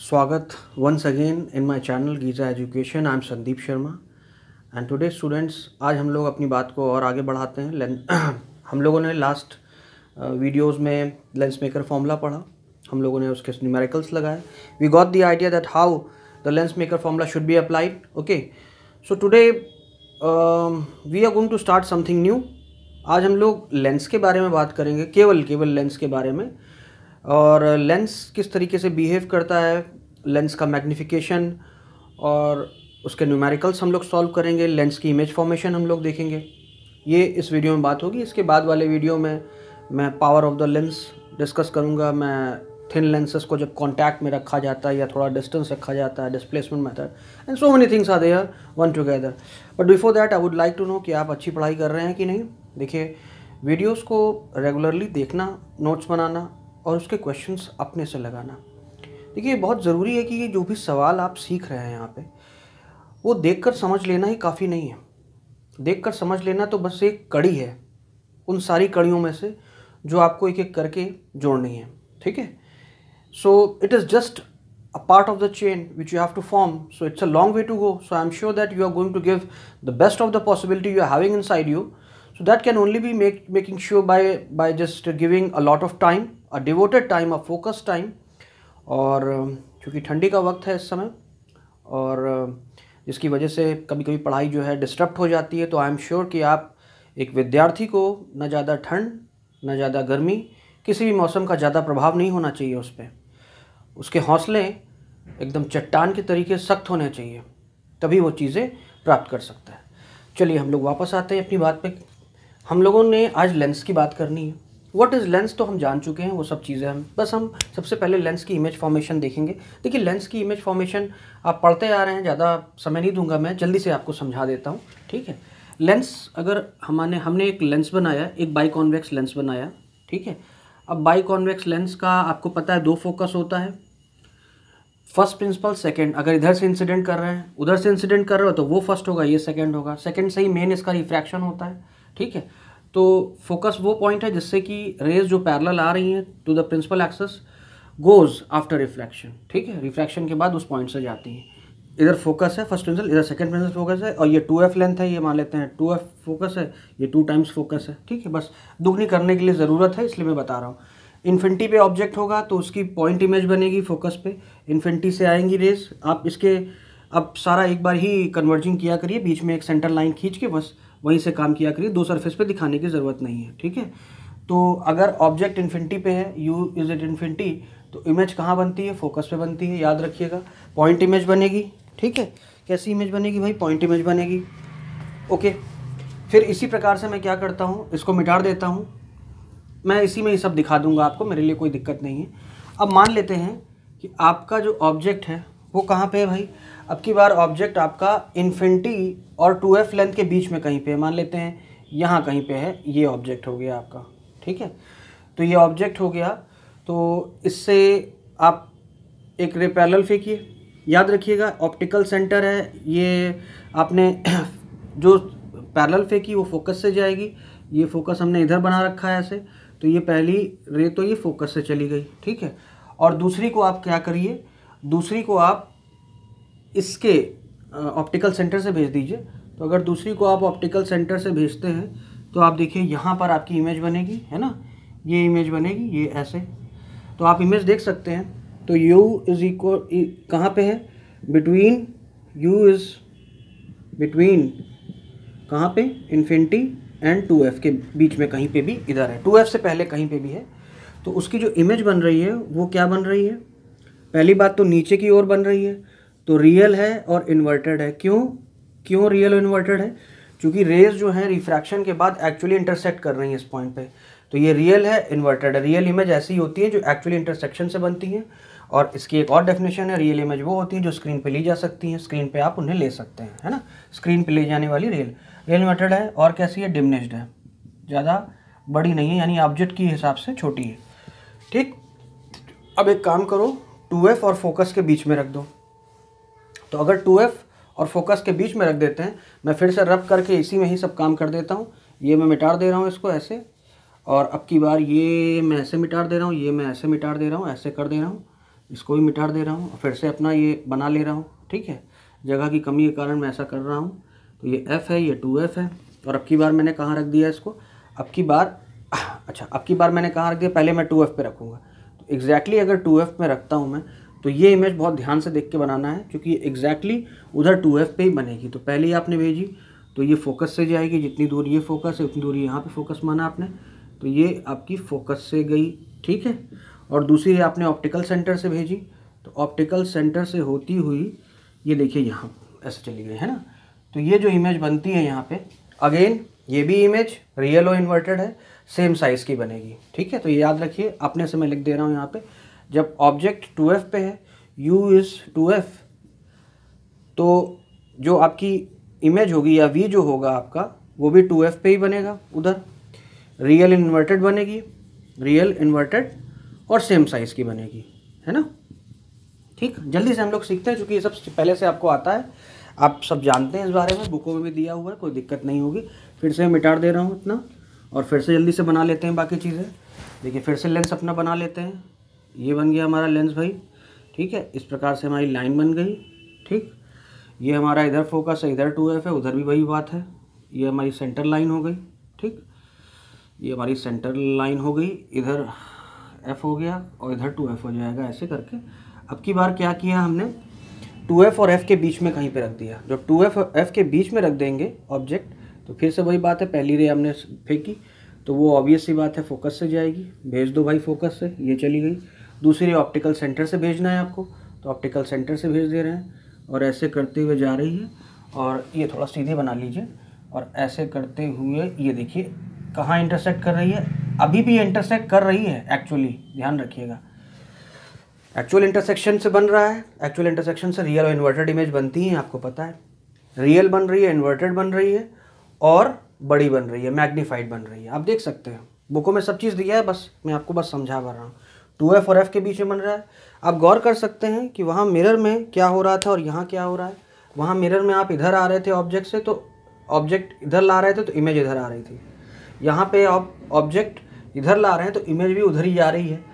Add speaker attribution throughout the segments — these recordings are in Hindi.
Speaker 1: स्वागत once again in my channel Giza education. I am Sandeep Sharma and today students, आज हम लोग अपनी बात को और आगे बढ़ाते हैं। हम लोगों ने लास्ट वीडियोस में लेंस मेकर फॉर्मूला पढ़ा, हम लोगों ने उसके न्यूमेरिकल्स लगाए। We got the idea that how the lens maker formula should be applied. Okay, so today we are going to start something new. आज हम लोग लेंस के बारे में बात करेंगे, केवल लेंस के बारे में, और लेंस किस तरीके से बिहेव करता है, लेंस का मैग्निफिकेशन और उसके न्यूमेरिकल्स हम लोग सॉल्व करेंगे, लेंस की इमेज फॉर्मेशन हम लोग देखेंगे। ये इस वीडियो में बात होगी। इसके बाद वाले वीडियो में मैं power of the lens discuss करूँगा। मैं थिन लेंसेस को जब कॉन्टैक्ट में रखा जाता है या थोड़ा डिस्टेंस रखा जाता है, displacement method and so many things are there one together. But before that I would like to know कि आप अच्छी पढ़ाई कर रहे हैं कि नहीं। देखिए, वीडियोज़ को रेगुलरली देखना, नोट्स बनाना और उसके क्वेश्चंस अपने से लगाना। देखिए, बहुत ज़रूरी है कि ये जो भी सवाल आप सीख रहे हैं यहाँ पे, वो देखकर समझ लेना ही काफ़ी नहीं है। देखकर समझ लेना तो बस एक कड़ी है उन सारी कड़ियों में से जो आपको एक एक करके जोड़नी है। ठीक है, so it is just a part of the chain which you have to form, so it's a long way to go. So I'm sure that you are going to give the best of the possibility you are having inside you. So that can only be making sure by just giving a lot of time, a devoted time, a focused time. और क्योंकि ठंडी का वक्त है इस समय, और जिसकी वजह से कभी कभी पढ़ाई जो है डिस्टर्ब हो जाती है, तो आई एम श्योर कि आप एक विद्यार्थी को न ज़्यादा ठंड न ज़्यादा गर्मी, किसी भी मौसम का ज़्यादा प्रभाव नहीं होना चाहिए उस पर। उसके हौसले एकदम चट्टान के तरीके सख्त होने चाहिए, तभी वो चीज़ें प्राप्त कर सकता है। चलिए हम लोग वापस आते हैं अपनी बात पे। हम लोगों ने आज लेंस की बात करनी है। व्हाट इज़ लेंस तो हम जान चुके हैं, वो सब चीज़ें हम सबसे पहले लेंस की इमेज फॉर्मेशन देखेंगे। देखिए, लेंस की इमेज फॉर्मेशन आप पढ़ते आ रहे हैं, ज़्यादा समय नहीं दूंगा, मैं जल्दी से आपको समझा देता हूँ। ठीक है, लेंस अगर हमने एक लेंस बनाया, एक बाई कॉन्वेक्स लेंस बनाया। ठीक है, अब बाई कॉन्वेक्स लेंस का आपको पता है दो फोकस होता है, फर्स्ट प्रिंसिपल, सेकंड। अगर इधर से इंसिडेंट कर रहे हैं, उधर से इंसिडेंट कर रहे हो तो वो फर्स्ट होगा, ये सेकंड होगा। सेकंड से ही मेन इसका रिफ्रैक्शन होता है। ठीक है, तो फोकस वो पॉइंट है जिससे कि रेज जो पैरेलल आ रही हैं to the principal axis goes after refraction. ठीक है, रिफ्रैक्शन के बाद उस पॉइंट से जाती हैं। इधर फोकस है फर्स्ट प्रिंसिपल, इधर सेकंड प्रिंसिपल फोकस है, और ये 2f लेंथ है, ये मान लेते हैं 2f फोकस है, ये 2 टाइम्स फोकस है। ठीक है, बस दुगनी करने के लिए ज़रूरत है, इसलिए मैं बता रहा हूँ। इन्फिनिटी पे ऑब्जेक्ट होगा तो उसकी पॉइंट इमेज बनेगी फोकस पे, इन्फिनिटी से आएंगी रेस। आप इसके अब सारा एक बार ही कन्वर्जिंग किया करिए, बीच में एक सेंटर लाइन खींच के बस वहीं से काम किया करिए, दो सरफेस पे दिखाने की ज़रूरत नहीं है। ठीक है, तो अगर ऑब्जेक्ट इन्फिनिटी पे है, यू इज इट इन्फिनिटी, तो इमेज कहाँ बनती है? फोकस पे बनती है, याद रखिएगा। पॉइंट इमेज बनेगी। ठीक है, कैसी इमेज बनेगी भाई? पॉइंट इमेज बनेगी। ओके, फिर इसी प्रकार से मैं क्या करता हूँ, इसको मिटा देता हूँ। मैं इसी में ये सब दिखा दूंगा आपको, मेरे लिए कोई दिक्कत नहीं है। अब मान लेते हैं कि आपका जो ऑब्जेक्ट है वो कहाँ पे है भाई? अब की बार ऑब्जेक्ट आपका इन्फिनिटी और 2f लेंथ के बीच में कहीं पे है। मान लेते हैं यहाँ कहीं पे है, ये ऑब्जेक्ट हो गया आपका। ठीक है, तो ये ऑब्जेक्ट हो गया, तो इससे आप एक रे पैरेलल फेंकिए। याद रखिएगा, ऑप्टिकल सेंटर है ये, आपने जो पैरेलल फेंकी वो फोकस से जाएगी। ये फोकस हमने इधर बना रखा है ऐसे, तो ये पहली रे तो ये फोकस से चली गई। ठीक है, और दूसरी को आप क्या करिए, दूसरी को आप इसके ऑप्टिकल सेंटर से भेज दीजिए। तो अगर दूसरी को आप ऑप्टिकल सेंटर से भेजते हैं तो आप देखिए यहाँ पर आपकी इमेज बनेगी, है ना, ये इमेज बनेगी, ये ऐसे। तो आप इमेज देख सकते हैं। तो u इज इक्वल कहाँ पे है? बिटवीन, u इज बिटवीन कहाँ पे? इन्फिनिटी एंड 2f के बीच में कहीं पे भी इधर है, 2f से पहले कहीं पे भी है। तो उसकी जो इमेज बन रही है वो क्या बन रही है? पहली बात तो नीचे की ओर बन रही है, तो रियल है और इन्वर्टेड है। क्यों रियल और इन्वर्टेड है? क्योंकि रेज जो है रिफ्रैक्शन के बाद एक्चुअली इंटरसेक्ट कर रही है इस पॉइंट पे, तो ये रियल है, इन्वर्टेड है। रियल इमेज ऐसी होती है जो एक्चुअली इंटरसेक्शन से बनती हैं, और इसकी एक और डेफिनेशन है, रियल इमेज वो होती है जो स्क्रीन पे ली जा सकती हैं, स्क्रीन पे आप उन्हें ले सकते हैं, है ना, स्क्रीन पे ले जाने वाली रियल इन्वर्टेड है। और कैसी है? डिमिनिश्ड है, ज़्यादा बड़ी नहीं है, यानी ऑब्जेक्ट की हिसाब से छोटी है। ठीक, अब एक काम करो, 2f और फोकस के बीच में रख दो। तो अगर 2f और फोकस के बीच में रख देते हैं, मैं फिर से रब करके इसी में ही सब काम कर देता हूँ। ये मैं मिटा दे रहा हूँ इसको ऐसे, और अब की बार ये मैं ऐसे मिटा दे रहा हूँ, ये मैं ऐसे मिटा दे रहा हूँ, ऐसे कर दे रहा हूँ। इसको भी मिटा दे रहा हूँ, फिर से अपना ये बना ले रहा हूँ। ठीक है, जगह की कमी के कारण मैं ऐसा कर रहा हूँ। तो ये f है, ये 2f है, और अब की बार मैंने कहाँ रख दिया इसको, अब की बार मैंने कहाँ रख दिया, पहले मैं 2f पे रखूँगा। तो एग्जैक्टली अगर 2f में रखता हूँ मैं, तो ये इमेज बहुत ध्यान से देख के बनाना है, क्योंकि एग्जैक्टली उधर 2f पे ही बनेगी। तो पहले ही आपने भेजी तो ये फोकस से जाएगी, जितनी दूर ये फोकस है उतनी दूर यहाँ पे फोकस माना आपने, तो ये आपकी फोकस से गई। ठीक है, और दूसरी आपने ऑप्टिकल सेंटर से भेजी, तो ऑप्टिकल सेंटर से होती हुई ये देखिए यहाँ ऐसे चली गई, है ना। तो ये जो इमेज बनती है यहाँ पे, अगेन ये भी इमेज रियल और इन्वर्टेड है, सेम साइज़ की बनेगी। ठीक है, तो ये याद रखिए, अपने से मैं लिख दे रहा हूँ यहाँ पे, जब ऑब्जेक्ट 2f पे है, u इज़ 2f, तो जो आपकी इमेज होगी या v जो होगा आपका, वो भी 2f पे ही बनेगा। उधर रियल इन्वर्टेड बनेगी, रियल इन्वर्टेड और सेम साइज़ की बनेगी, है ना। ठीक, जल्दी से हम लोग सीखते हैं, क्योंकि ये सब पहले से आपको आता है, आप सब जानते हैं इस बारे में, बुकों में भी दिया हुआ है, कोई दिक्कत नहीं होगी। फिर से मिटा दे रहा हूँ इतना, और फिर से जल्दी से बना लेते हैं बाकी चीज़ें। देखिए फिर से लेंस अपना बना लेते हैं, ये बन गया हमारा लेंस भाई। ठीक है, इस प्रकार से हमारी लाइन बन गई। ठीक, ये हमारा इधर फोकस है, इधर 2f है, उधर भी वही बात है, ये हमारी सेंटर लाइन हो गई। ठीक, ये हमारी सेंटर लाइन हो गई, इधर f हो गया और इधर 2f हो जाएगा, ऐसे करके। अब की बार क्या किया हमने, 2f और f के बीच में कहीं पे रख दिया। जब 2f और f के बीच में रख देंगे ऑब्जेक्ट, तो फिर से वही बात है, पहली रे हमने फेंकी तो वो ऑब्वियस सी बात है फोकस से जाएगी, भेज दो भाई फोकस से, ये चली गई। दूसरी रे ऑप्टिकल सेंटर से भेजना है आपको, तो ऑप्टिकल सेंटर से भेज दे रहे हैं, और ऐसे करते हुए जा रही है। और ये थोड़ा सीधे बना लीजिए, और ऐसे करते हुए ये देखिए कहाँ इंटरसेक्ट कर रही है, अभी भी इंटरसेक्ट कर रही है एक्चुअली, ध्यान रखिएगा। एक्चुअल इंटरसेक्शन से बन रहा है, एक्चुअल इंटरसेक्शन से रियल और इन्वर्टेड इमेज बनती है, आपको पता है। रियल बन रही है, इन्वर्टेड बन रही है, और बड़ी बन रही है, मैग्नीफाइड बन रही है। आप देख सकते हैं बुकों में सब चीज़ दिया है, बस मैं आपको बस समझा पा रहा हूँ। 2f और f के बीच में बन रहा है। आप गौर कर सकते हैं कि वहाँ मिरर में क्या हो रहा था और यहाँ क्या हो रहा है। वहाँ मिरर में आप इधर आ रहे थे ऑब्जेक्ट से, तो ऑब्जेक्ट इधर ला रहे थे तो इमेज इधर आ रही थी। यहाँ पे आप ऑब्जेक्ट इधर ला रहे हैं तो इमेज भी उधर ही आ रही है।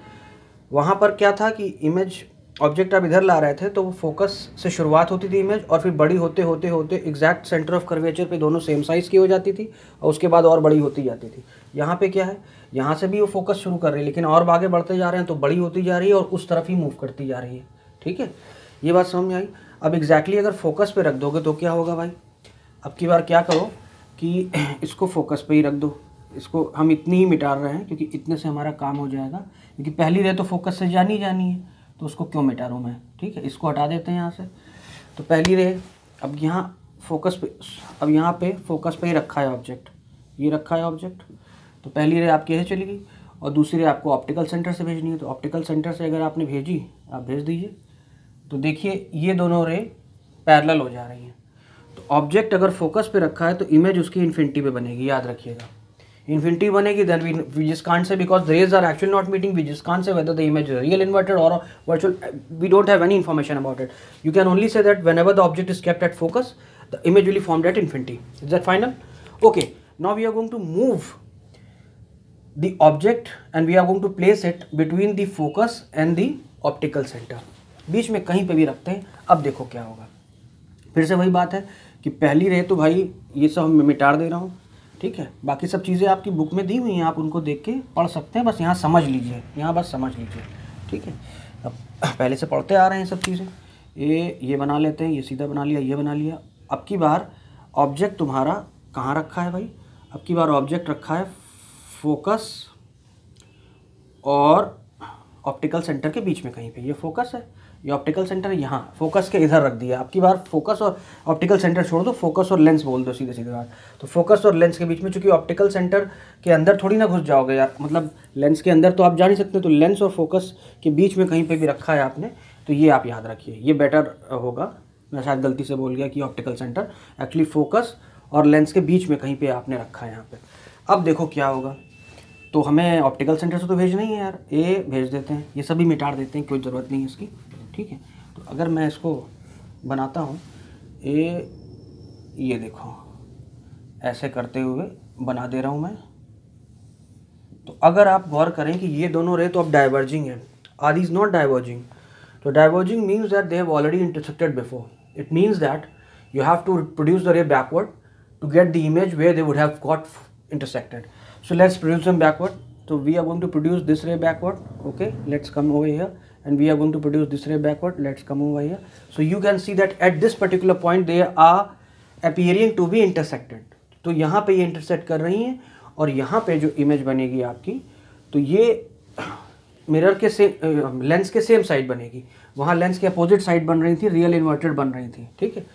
Speaker 1: वहाँ पर क्या था कि इमेज ऑब्जेक्ट आप इधर ला रहे थे तो वो फोकस से शुरुआत होती थी इमेज, और फिर बड़ी होते होते होते एग्जैक्ट सेंटर ऑफ कर्वेचर पे दोनों सेम साइज़ की हो जाती थी, और उसके बाद और बड़ी होती जाती थी। यहाँ पे क्या है, यहाँ से भी वो फोकस शुरू कर रही है, लेकिन और आगे बढ़ते जा रहे हैं तो बड़ी होती जा रही है और उस तरफ ही मूव करती जा रही है। ठीक है, ये बात समझ में आई। अब एग्जैक्टली अगर फोकस पे रख दोगे तो क्या होगा भाई, अब की बार क्या करो कि इसको फोकस पे ही रख दो। इसको हम इतनी ही मिटा रहे हैं क्योंकि इतने से हमारा काम हो जाएगा, क्योंकि पहली रे तो फोकस से जानी है, तो उसको क्यों मिटा रहा हूँ मैं। ठीक है, इसको हटा देते हैं यहाँ से। तो पहली रे अब यहाँ फोकस पे, अब यहाँ पे फोकस पे ही रखा है ऑब्जेक्ट, ये रखा है ऑब्जेक्ट। तो पहली रे आपकी ऐसे चली गई, और दूसरी रे आपको ऑप्टिकल सेंटर से भेजनी है। तो ऑप्टिकल सेंटर से अगर आपने भेजी, आप भेज दीजिए, तो देखिए ये दोनों रे पैरेलल हो जा रही हैं। तो ऑब्जेक्ट अगर फोकस पे रखा है तो इमेज उसकी इन्फिनिटी पे बनेगी, याद रखिएगा। इन्फिनिटी बनेगी, then we just can't say, because the rays are actually not meeting, we just can't say whether the image is real inverted or virtual. We don't have any information about it. You can only say that whenever the object is kept at focus, the image will be formed at infinity. Is that final? Okay, now we are going to move the object and we are going to place it between the focus and the optical center. बीच में कहीं पे भी रखते हैं। अब देखो क्या होगा, फिर से वही बात है कि पहली रे तो भाई ये सब मैं मिटा दे रहा हूँ। ठीक है, बाकी सब चीज़ें आपकी बुक में दी हुई हैं, आप उनको देख के पढ़ सकते हैं, बस यहाँ समझ लीजिए, यहाँ बस समझ लीजिए। ठीक है, अब पहले से पढ़ते आ रहे हैं सब चीज़ें। ये बना लेते हैं, ये सीधा बना लिया, ये बना लिया। अब की बार ऑब्जेक्ट तुम्हारा कहाँ रखा है भाई, अब की बार ऑब्जेक्ट रखा है फोकस और ऑप्टिकल सेंटर के बीच में कहीं पे। ये फोकस है, ये ऑप्टिकल सेंटर यहाँ, फोकस के इधर रख दिया। अब की बार फोकस और ऑप्टिकल सेंटर छोड़ दो, फोकस और लेंस बोल दो सीधे सीधे बात। तो फोकस और लेंस के बीच में, चूंकि ऑप्टिकल सेंटर के अंदर थोड़ी ना घुस जाओगे यार, मतलब लेंस के अंदर तो आप जा नहीं सकते, तो लेंस और फोकस के बीच में कहीं पर भी रखा है आपने, तो ये आप याद रखिए, ये बेटर होगा। मैं शायद गलती से बोल गया कि ऑप्टिकल सेंटर, एक्चुअली फोकस और लेंस के बीच में कहीं पर आपने रखा है यहाँ पर। अब देखो क्या होगा, तो हमें ऑप्टिकल सेंटर से तो भेजना ही है यार, ए भेज देते हैं, ये सभी मिटा देते हैं, कोई ज़रूरत नहीं है इसकी। ठीक है, तो अगर मैं इसको बनाता हूँ ए, ये देखो ऐसे करते हुए बना दे रहा हूँ मैं। तो अगर आप गौर करें कि ये दोनों रे तो अब डाइवर्जिंग है, आर इज़ नॉट डाइवर्जिंग, तो diverging means that they have already intersected before. It means that you have to produce the ray backward to get the image where they would have got intersected. So let's produce them backward. So we are going to produce this ray backward. Okay, let's come over here, and we are going to produce this ray backward. Let's come over here. So you can see that at this particular point they are appearing to be intersected. तो यहाँ पे ये इंटरसेक्ट कर रही हैं और यहाँ पे जो इमेज बनेगी आपकी, तो ये मिरर के सेम लेंस के सेम साइड बनेगी. वहाँ लेंस के अपोजिट साइड बन रही थी, रियल इन्वर्टेड बन रही थी. ठीक है,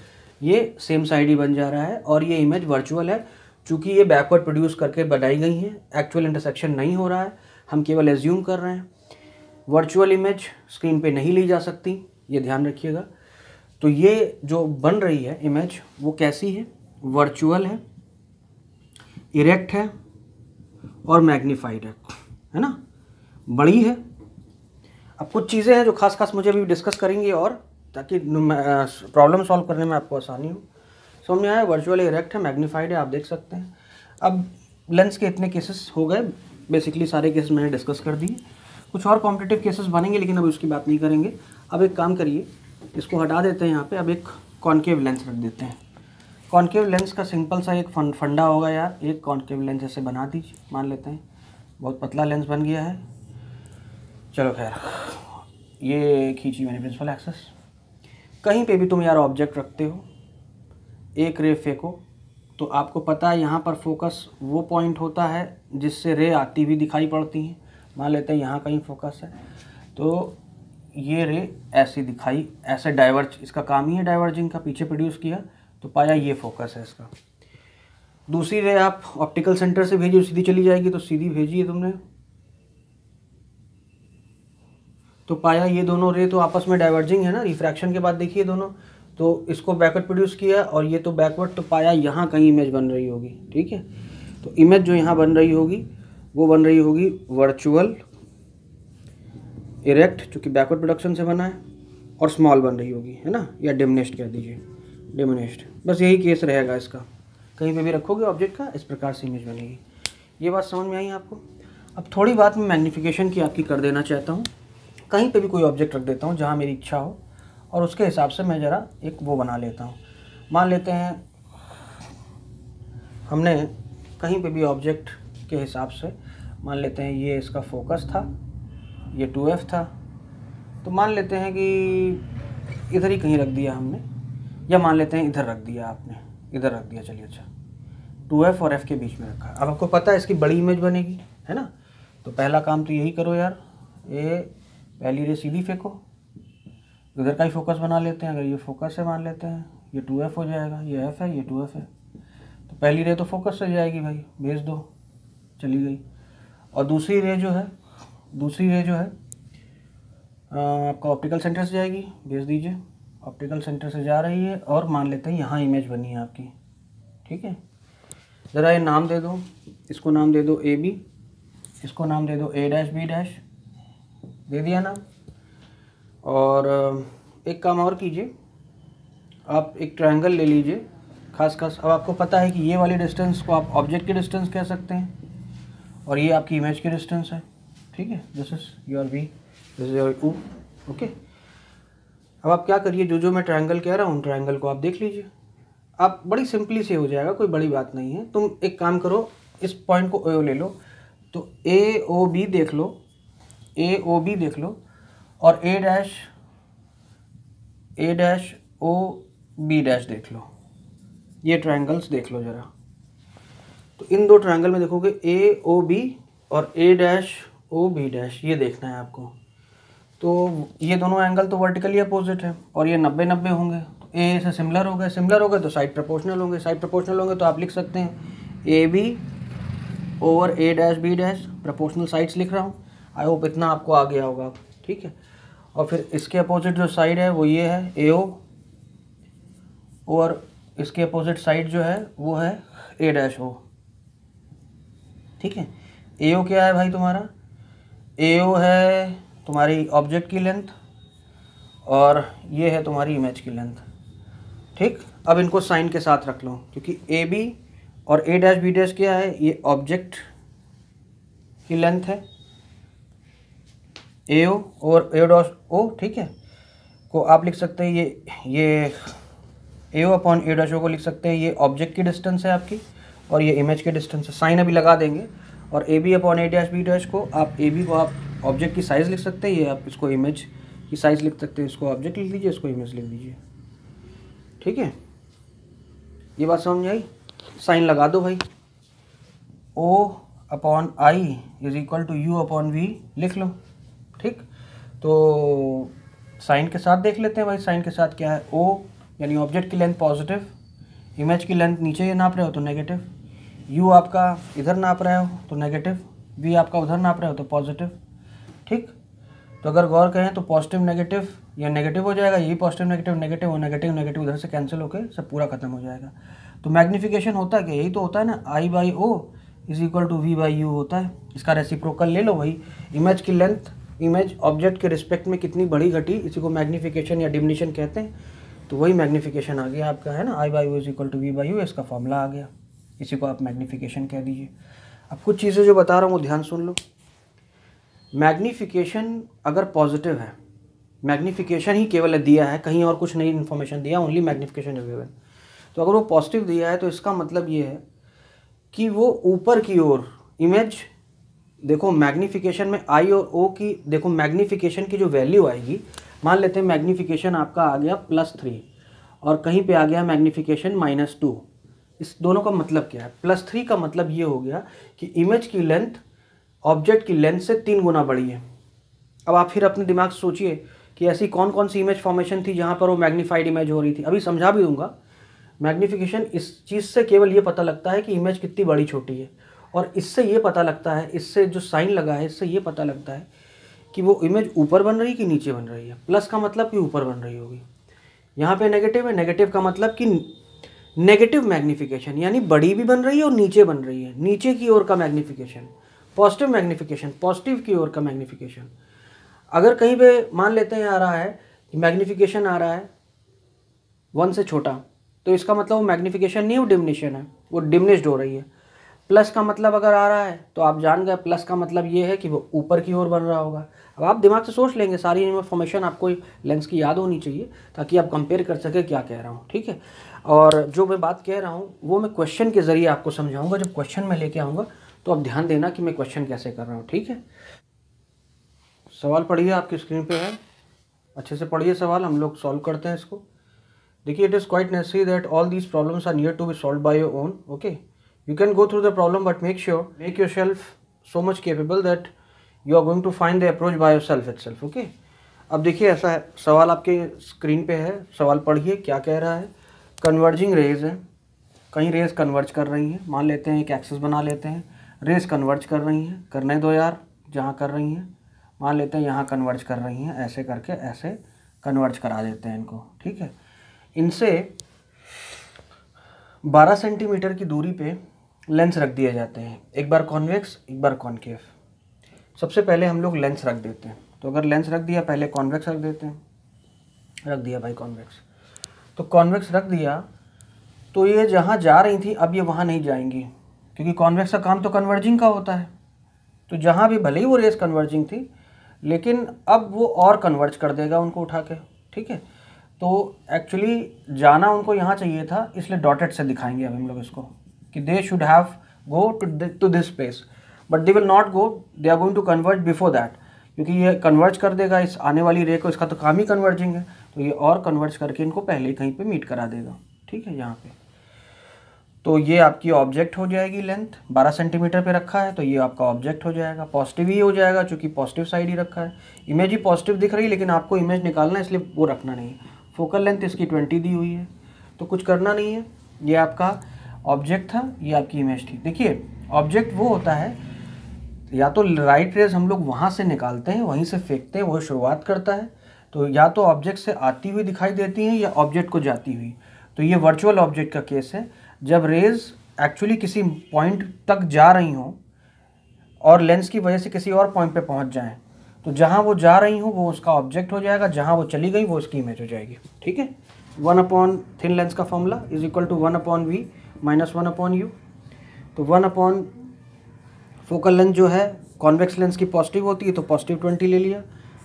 Speaker 1: ये सेम साइड ही बन जा रहा है और ये इमेज वर्चुअल है. चूँकि ये बैकवर्ड प्रोड्यूस करके बनाई गई हैं, एक्चुअल इंटरसेक्शन नहीं हो रहा है, हम केवल एज्यूम कर रहे हैं. वर्चुअल इमेज स्क्रीन पे नहीं ली जा सकती, ये ध्यान रखिएगा. तो ये जो बन रही है इमेज वो कैसी है? वर्चुअल है, इरेक्ट है और मैग्नीफाइड है ना, बड़ी है. अब कुछ चीज़ें हैं जो खास मुझे अभी डिस्कस करेंगे और ताकि प्रॉब्लम सॉल्व करने में आपको आसानी हो. समझ में आया? वर्चुअल इरेक्ट है, मैग्नीफाइड है, आप देख सकते हैं. अब लेंस के इतने केसेस हो गए, बेसिकली सारे केसेस मैंने डिस्कस कर दिए. कुछ और कॉम्पिटिटिव केसेस बनेंगे लेकिन अब उसकी बात नहीं करेंगे. अब एक काम करिए, इसको हटा देते हैं यहाँ पे. अब एक कॉन्केव लेंस रख देते हैं. कॉन्केव लेंस का सिंपल सा एक फंडा होगा यार. एक कॉन्केव लेंस ऐसे बना दीजिए, मान लेते हैं बहुत पतला लेंस बन गया है. चलो खैर, ये खींची मैंने प्रिंसिपल एक्सेस. कहीं पे भी तुम यार ऑब्जेक्ट रखते हो, एक रे फेंको, तो आपको पता है यहाँ पर फोकस वो पॉइंट होता है जिससे रे आती हुई दिखाई पड़ती है. मान लेते हैं यहाँ कहीं फोकस है, तो ये रे ऐसी दिखाई, ऐसे डाइवर्ज, इसका काम ही है डाइवर्जिंग का. पीछे प्रोड्यूस किया तो पाया ये फोकस है इसका. दूसरी रे आप ऑप्टिकल सेंटर से भेजिए, सीधी चली जाएगी, तो सीधी भेजिए तुमने, तो पाया ये दोनों रे तो आपस में डाइवर्जिंग है ना. रिफ्रैक्शन के बाद देखिए दोनों, तो इसको बैकवर्ड प्रोड्यूस किया और ये तो बैकवर्ड, तो पाया यहाँ कहीं इमेज बन रही होगी. ठीक है, तो इमेज जो यहाँ बन रही होगी वो बन रही होगी वर्चुअल इरेक्ट, जो कि बैकवर्ड प्रोडक्शन से बना है, और स्मॉल बन रही होगी, है ना, या डिमिनिश्ड कह दीजिए, डिमिनिश्ड. बस यही केस रहेगा इसका. कहीं पे भी रखोगे ऑब्जेक्ट का, इस प्रकार से इमेज बनेगी. ये बात समझ में आई आपको? अब थोड़ी बात मैं मैग्नीफिकेशन की आपकी कर देना चाहता हूँ. कहीं पे भी कोई ऑब्जेक्ट रख देता हूँ जहाँ मेरी इच्छा हो, और उसके हिसाब से मैं ज़रा एक वो बना लेता हूँ. मान लेते हैं हमने कहीं पे भी ऑब्जेक्ट के हिसाब से, मान लेते हैं ये इसका फोकस था, ये 2F था, तो मान लेते हैं कि इधर ही कहीं रख दिया हमने, या मान लेते हैं इधर रख दिया आपने, इधर रख दिया. चलिए अच्छा, 2F और F के बीच में रखा. अब आपको पता है इसकी बड़ी इमेज बनेगी, है ना. तो पहला काम तो यही करो यार, ये पहली रे सीधी फेंको, इधर का ही फोकस बना लेते हैं. अगर ये फोकस है मान लेते हैं, ये 2F हो जाएगा, ये F है, ये 2F है, तो पहली रे तो फोकस से जाएगी भाई, भेज दो, चली गई. और दूसरी रे जो है आपका ऑप्टिकल सेंटर से जाएगी, भेज दीजिए. ऑप्टिकल सेंटर से जा रही है और मान लेते हैं यहाँ इमेज बनी है आपकी. ठीक है, ज़रा ये नाम दे दो, इसको नाम दे दो AB, इसको नाम दे दो A', B', दे दिया ना. और एक काम और कीजिए, आप एक ट्रायंगल ले लीजिए खास. अब आपको पता है कि ये वाली डिस्टेंस को आप ऑब्जेक्ट की डिस्टेंस कह सकते हैं और ये आपकी इमेज की डिस्टेंस है. ठीक है, this is your V, this is your U. Okay, अब आप क्या करिए, जो मैं ट्रायंगल कह रहा हूँ उन ट्रायंगल को आप देख लीजिए. आप बड़ी सिंपली से हो जाएगा, कोई बड़ी बात नहीं है. तुम एक काम करो, इस पॉइंट को O ले लो, तो AOB देख लो, AOB देख लो, और A', देख लो. ये ट्रायंगल्स देख लो ज़रा. तो इन दो ट्रायंगल में देखोगे AOB और A', ये देखना है आपको. तो ये दोनों एंगल तो वर्टिकली अपोजिट है और ये 90-90 होंगे. तो A से सिमिलर हो गए तो साइड प्रोपोर्शनल होंगे. तो आप लिख सकते हैं AB over A', proportional sides लिख रहा हूँ. आई होप इतना आपको आ गया होगा. ठीक है, और फिर इसके अपोजिट जो साइड है वो ये है AO, और इसके अपोजिट साइड जो है वो है A'. ठीक है, AO क्या है भाई तुम्हारा? AO है तुम्हारी ऑब्जेक्ट की लेंथ और ये है तुम्हारी इमेज की लेंथ. ठीक, अब इनको साइन के साथ रख लो, क्योंकि AB और A', क्या है? ये ऑब्जेक्ट की लेंथ है AO और A', ठीक है. को आप लिख सकते हैं ये AO upon A dash O को लिख सकते हैं, ये ऑब्जेक्ट की डिस्टेंस है आपकी और ये इमेज की डिस्टेंस है। साइन अभी लगा देंगे। और AB upon A dash B dash को आप AB को आप ऑब्जेक्ट की साइज़ लिख सकते हैं, ये आप इसको इमेज की साइज़ लिख सकते हैं। इसको ऑब्जेक्ट लिख दीजिए, इसको इमेज लिख दीजिए। ठीक है, ये बात समझ आई। साइन लगा दो भाई। O upon I is equal to U upon V लिख लो। ठीक, तो साइन के साथ देख लेते हैं भाई। साइन के साथ क्या है, O यानी ऑब्जेक्ट की लेंथ पॉजिटिव, इमेज की लेंथ नीचे नाप रहे हो तो नेगेटिव, U आपका इधर नाप रहे हो तो नेगेटिव, V आपका उधर नाप रहे हो तो पॉजिटिव। ठीक, तो अगर गौर करें तो पॉजिटिव नेगेटिव या नेगेटिव हो जाएगा, यही पॉजिटिव नेगेटिव नेगेटिव और नेगेटिव नेगेटिव उधर से कैंसिल होकर सब पूरा खत्म हो जाएगा। तो मैग्नीफिकेशन होता है क्या, यही तो होता है ना, I by O is equal to V by U होता है। इसका रेसिप्रोकल ले लो भाई। इमेज की लेंथ इमेज ऑब्जेक्ट के रिस्पेक्ट में कितनी बड़ी घटी, इसी को मैग्नीफिकेशन या डिमिनिशन कहते हैं। तो वही मैग्नीफिकेशन आ गया आपका, है ना, I by O is equal to V by U, इसका फॉर्मूला आ गया। इसी को आप मैग्नीफिकेशन कह दीजिए। अब कुछ चीज़ें जो बता रहा हूँ वो ध्यान सुन लो। मैग्नीफिकेशन अगर पॉजिटिव है, मैग्नीफिकेशन ही केवल दिया है, कहीं और कुछ नई इन्फॉर्मेशन दिया, ओनली मैग्नीफिकेशन इज गिवन। तो अगर वो पॉजिटिव दिया है तो इसका मतलब ये है कि वो ऊपर की ओर इमेज, देखो मैग्नीफिकेशन में I और O की, देखो मैग्नीफिकेशन की जो वैल्यू आएगी, मान लेते हैं मैग्नीफिकेशन आपका आ गया +3 और कहीं पे आ गया मैग्नीफिकेशन -2। इस दोनों का मतलब क्या है, +3 का मतलब ये हो गया कि इमेज की लेंथ ऑब्जेक्ट की लेंथ से 3 गुना बड़ी है। अब आप फिर अपने दिमाग से सोचिए कि ऐसी कौन कौन सी इमेज फॉर्मेशन थी जहाँ पर वो मैग्नीफाइड इमेज हो रही थी। अभी समझा भी दूंगा। मैग्नीफिकेशन इस चीज़ से केवल ये पता लगता है कि इमेज कितनी बड़ी छोटी है, और इससे ये पता लगता है, इससे जो साइन लगा है इससे ये पता लगता है कि वो इमेज ऊपर बन रही है कि नीचे बन रही है। प्लस का मतलब कि ऊपर बन रही होगी। यहाँ पे नेगेटिव है, नेगेटिव का मतलब कि नेगेटिव मैग्नीफिकेशन, यानी बड़ी भी बन रही है और नीचे बन रही है, नीचे की ओर का मैग्नीफिकेशन। पॉजिटिव मैग्नीफिकेशन, पॉजिटिव की ओर का मैग्नीफिकेशन। अगर कहीं पे मान लेते हैं आ रहा है कि मैग्नीफिकेशन आ रहा है 1 से छोटा, तो इसका मतलब वो मैग्नीफिकेशन नहीं, वो डिमिनिशन है, वो डिमिनिश्ड हो रही है। प्लस का मतलब अगर आ रहा है तो आप जान गए, प्लस का मतलब ये है कि वो ऊपर की ओर बन रहा होगा। अब आप दिमाग से सोच लेंगे, सारी इन्फॉर्मेशन आपको लेंस की याद होनी चाहिए ताकि आप कंपेयर कर सके क्या कह रहा हूँ। ठीक है, और जो मैं बात कह रहा हूँ वो मैं क्वेश्चन के ज़रिए आपको समझाऊंगा। जब क्वेश्चन में लेके आऊँगा तो आप ध्यान देना कि मैं क्वेश्चन कैसे कर रहा हूँ। ठीक है, सवाल पढ़िए, आपकी स्क्रीन पे है, अच्छे से पढ़िए सवाल, हम लोग सॉल्व करते हैं इसको। देखिए, it is quite necessary that all these problems are near to be solve by your own. Okay, you can go through the problem but make yourself so much capable that you are going to find the approach by yourself itself. Okay, अब देखिए ऐसा है, सवाल आपके स्क्रीन पे है, सवाल पढ़िए क्या कह रहा है। कन्वर्जिंग रेज है, कहीं रेज कन्वर्ज कर रही हैं, मान लेते हैं एक एक्सिस बना लेते हैं, रेज कन्वर्ज कर रही हैं, करने दो यार, जहाँ कर रही हैं मान लेते हैं यहाँ कन्वर्ज कर रही हैं, ऐसे करके ऐसे कन्वर्ज करा देते हैं इनको। ठीक है, इनसे 12 सेंटीमीटर की दूरी पे लेंस रख दिए जाते हैं, एक बार कॉन्वेक्स एक बार कॉनकेव। सबसे पहले हम लोग लेंस रख देते हैं, तो अगर लेंस रख दिया, पहले कॉन्वेक्स रख देते हैं, रख दिया भाई कॉन्वेक्स। तो कॉन्वेक्स रख दिया तो ये जहाँ जा रही थी अब ये वहाँ नहीं जाएंगी, क्योंकि कॉन्वेक्स का काम तो कन्वर्जिंग का होता है। तो जहाँ भी भले ही वो रेस कन्वर्जिंग थी, लेकिन अब वो और कन्वर्ज कर देगा उनको उठा के। ठीक है, तो एक्चुअली जाना उनको यहाँ चाहिए था, इसलिए डॉटेड से दिखाएंगे अब हम लोग इसको कि they should have go to this place, but they will not go, they are going to converge before that, क्योंकि ये कन्वर्ज कर देगा इस आने वाली रे को, इसका तो काम ही कन्वर्जिंग है, तो ये और कन्वर्ज करके इनको पहले ही कहीं पे मीट करा देगा। ठीक है, यहाँ पे तो ये आपकी ऑब्जेक्ट हो जाएगी, लेंथ 12 सेंटीमीटर पे रखा है तो ये आपका ऑब्जेक्ट हो जाएगा, पॉजिटिव ही हो जाएगा चूँकि पॉजिटिव साइड ही रखा है। इमेज ही पॉजिटिव दिख रही है लेकिन आपको इमेज निकालना है, इसलिए वो रखना नहीं है। फोकल लेंथ इसकी 20 दी हुई है, तो कुछ करना नहीं है, ये आपका ऑब्जेक्ट था, ये आपकी इमेज थी। देखिए, ऑब्जेक्ट वो होता है, या तो राइट रेज हम लोग वहाँ से निकालते हैं, वहीं से फेंकते हैं, वो शुरुआत करता है, तो या तो ऑब्जेक्ट से आती हुई दिखाई देती हैं या ऑब्जेक्ट को जाती हुई। तो ये वर्चुअल ऑब्जेक्ट का केस है, जब रेज एक्चुअली किसी पॉइंट तक जा रही हों और लेंस की वजह से किसी और पॉइंट पे पहुंच जाएं, तो जहां वो जा रही हों वो उसका ऑब्जेक्ट हो जाएगा, जहां वो चली गई वो उसकी इमेज हो जाएगी। ठीक है, 1 थिन लेंस का formula is equal to 1/v minus 1/u। तो 1 फोकल लेंथ जो है कॉन्वेक्स लेंस की पॉजिटिव होती है तो पॉजिटिव 20 ले लिया,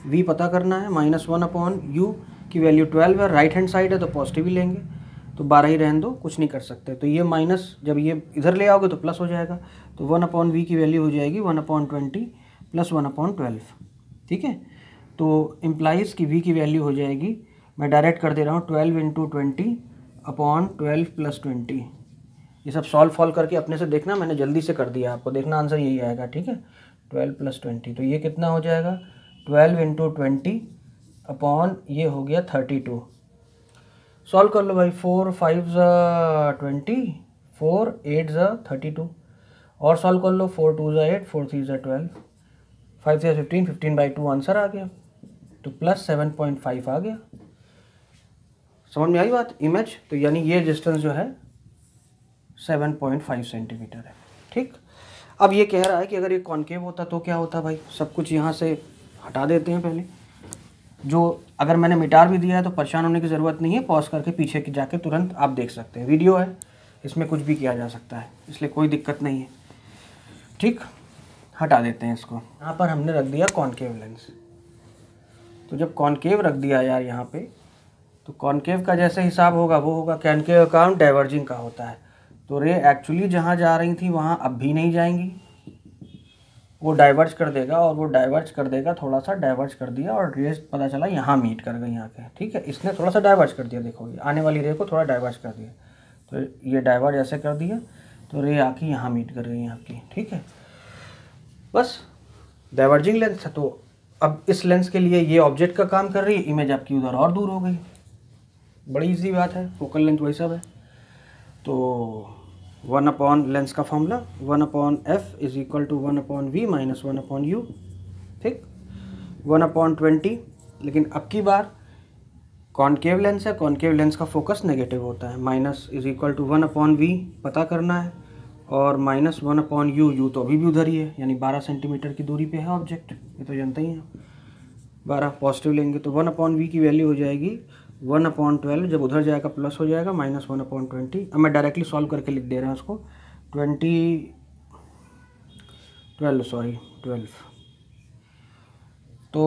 Speaker 1: v पता करना है, -1/u की वैल्यू 12 है, राइट हैंड साइड है तो पॉजिटिव ही लेंगे, तो 12 ही रहने दो, कुछ नहीं कर सकते। तो ये माइनस जब ये इधर ले आओगे तो प्लस हो जाएगा, तो 1/v की वैल्यू हो जाएगी 1/20 प्लस 1/12। ठीक है, तो इम्प्लाइज की v की वैल्यू हो जाएगी, मैं डायरेक्ट कर दे रहा हूँ 12 × 20/12 + 20। ये सब सॉल्व करके अपने से देखना, मैंने जल्दी से कर दिया, आपको देखना आंसर यही आएगा। ठीक है, 12 + 20, तो ये कितना हो जाएगा 12 × 20 ये हो गया 32। सॉल्व कर लो भाई, 4 5 20, 4 8 32, और सॉल्व कर लो, 4 2 8, 4 3 12, 5 3 15, 15/2 आंसर आ गया, तो प्लस 7.5 आ गया। समझ में आई बात? इमेज, तो यानी ये डिस्टेंस जो है 7.5 सेंटीमीटर है। ठीक, अब ये कह रहा है कि अगर ये कॉन्केव होता तो क्या होता भाई, सब कुछ यहाँ से हटा देते हैं पहले, जो अगर मैंने मिटा भी दिया है तो परेशान होने की ज़रूरत नहीं है, पॉज करके पीछे की जाके तुरंत आप देख सकते हैं, वीडियो है, इसमें कुछ भी किया जा सकता है, इसलिए कोई दिक्कत नहीं है। ठीक, हटा देते हैं इसको। यहाँ पर हमने रख दिया कॉन्केव लेंस, तो जब कॉन्केव रख दिया यार यहाँ पे, तो कॉन्केव का जैसे हिसाब होगा वो होगा, कॉन्केव का काम डाइवर्जिंग का होता है, तो रे एक्चुअली जहाँ जा रही थी वहाँ अब भी नहीं जाएंगी, वो डाइवर्ज कर देगा, और वो डाइवर्ज कर देगा, थोड़ा सा डाइवर्ज कर दिया और रे पता चला यहाँ मीट कर गई यहाँ के। ठीक है, इसने थोड़ा सा डाइवर्ज कर दिया, देखो ये आने वाली रे को थोड़ा डाइवर्ज कर दिया, तो ये डाइवर्ज ऐसे कर दिया, तो रे आके यहाँ मीट कर गई यहाँ की। ठीक है, बस डाइवर्जिंग लेंस है, तो अब इस लेंस के लिए ये ऑब्जेक्ट का काम कर रही है, इमेज आपकी उधर और दूर हो गई, बड़ी इजी बात है, फोकल लेंथ वही सब है। तो 1/ लेंस का फॉर्मूला 1/f = 1/v - 1/u। ठीक, 1/20, लेकिन अब की बार कॉन्केव लेंस है, कॉन्केव लेंस का फोकस नेगेटिव होता है, माइनस = 1/v पता करना है, और -1/u, u तो अभी भी उधर ही है, यानी 12 सेंटीमीटर की दूरी पे है ऑब्जेक्ट, ये तो जानते ही हैं। 12 पॉजिटिव लेंगे तो 1/v की वैल्यू हो जाएगी 1/12, जब उधर जाएगा प्लस हो जाएगा -1/20। अब मैं डायरेक्टली सॉल्व करके लिख दे रहा हूँ उसको, 12, तो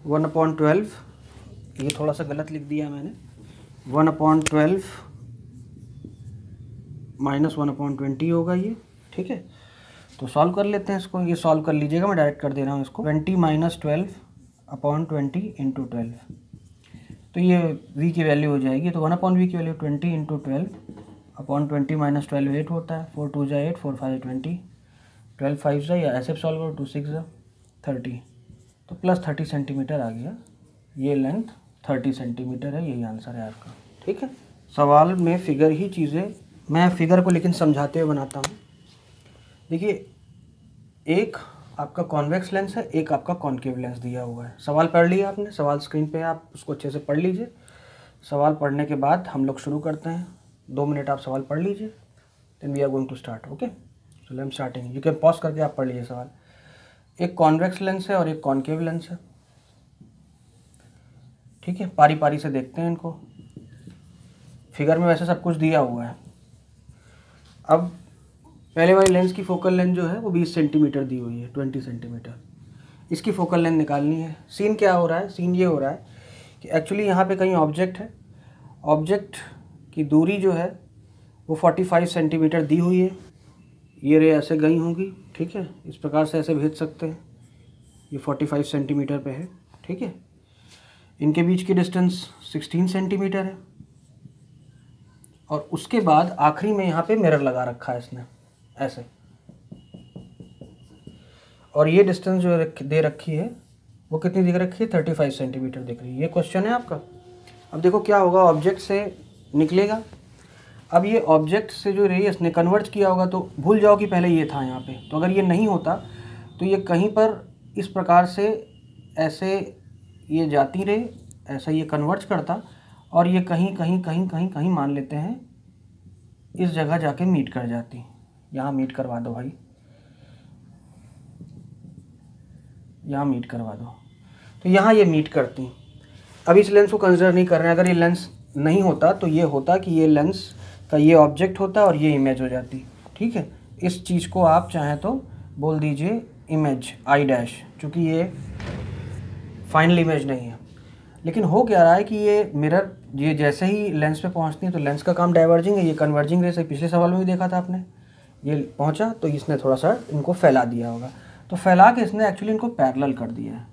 Speaker 1: 1/12, ये थोड़ा सा गलत लिख दिया मैंने, 1/12 - 1/20 होगा ये। ठीक है, तो सॉल्व कर लेते हैं इसको, ये सॉल्व कर लीजिएगा, मैं डायरेक्ट कर दे रहा हूँ इसको, 20 - 12/20 × 12, तो ये v की वैल्यू हो जाएगी, तो 1/v की वैल्यू 20 × 12/20 - 12 8 होता है, 4 2 8, 4 5 20, 12 5 या ऐसे सॉल्व करो, 2 6 30, तो प्लस 30 सेंटीमीटर आ गया, ये लेंथ 30 सेंटीमीटर है, यही आंसर है आपका। ठीक है, सवाल में फिगर ही चीज़ें, मैं फिगर को लेकिन समझाते हुए बनाता हूँ। देखिए, एक आपका कॉन्वेक्स लेंस है, एक आपका कॉन्केव लेंस दिया हुआ है। सवाल पढ़ लिया आपने, सवाल स्क्रीन पे है, आप उसको अच्छे से पढ़ लीजिए। सवाल पढ़ने के बाद हम लोग शुरू करते हैं, 2 मिनट आप सवाल पढ़ लीजिए, then we are going to start. Okay, चलो हम स्टार्टिंग, यू कैन पॉज करके आप पढ़ लीजिए सवाल। एक कॉन्वेक्स लेंस है और एक कॉन्केव लेंस है। ठीक है, पारी पारी से देखते हैं इनको। फिगर में वैसे सब कुछ दिया हुआ है। अब पहले वाली लेंस की फोकल लेंथ जो है वो 20 सेंटीमीटर दी हुई है, 20 सेंटीमीटर। इसकी फोकल लेंथ निकालनी है। सीन क्या हो रहा है, सीन ये हो रहा है कि एक्चुअली यहाँ पे कहीं ऑब्जेक्ट है, ऑब्जेक्ट की दूरी जो है वो 45 सेंटीमीटर दी हुई है। ये रे ऐसे गई होंगी, ठीक है, इस प्रकार से ऐसे भेज सकते हैं, ये 45 सेंटीमीटर पे है। ठीक है, इनके बीच की डिस्टेंस 16 सेंटीमीटर है, और उसके बाद आखिरी में यहाँ पे मिरर लगा रखा है इसने ऐसे, और ये डिस्टेंस जो दे रखी है वो कितनी दिख रखी है, 35 सेंटीमीटर दिख रही है। ये क्वेश्चन है आपका। अब देखो क्या होगा, ऑब्जेक्ट से निकलेगा। अब ये ऑब्जेक्ट से जो रे इसने कन्वर्ट किया होगा, तो भूल जाओ कि पहले ये था यहाँ पे, तो अगर ये नहीं होता तो ये कहीं पर इस प्रकार से ऐसे ये जाती रहे, ऐसा ये कन्वर्ट करता, और ये कहीं कहीं कहीं कहीं कहीं मान लेते हैं इस जगह जाके मीट कर जाती। यहाँ मीट करवा दो भाई, यहाँ मीट करवा दो, तो यहाँ ये मीट करती। अब इस लेंस को कंसिडर नहीं कर रहे हैं। अगर ये लेंस नहीं होता तो ये होता कि ये लेंस का ये ऑब्जेक्ट होता और ये इमेज हो जाती। ठीक है, इस चीज़ को आप चाहें तो बोल दीजिए इमेज आई डैश, चूँकि ये फाइनल इमेज नहीं है। लेकिन हो क्या रहा है कि ये मिरर ये जैसे ही लेंस पे पहुंचती है तो लेंस का काम डाइवर्जिंग है, ये कन्वर्जिंग रे से पिछले सवाल में भी देखा था आपने। ये पहुंचा तो इसने थोड़ा सा इनको फैला दिया होगा, तो फैला के इसने एक्चुअली इनको पैरेलल कर दिया है।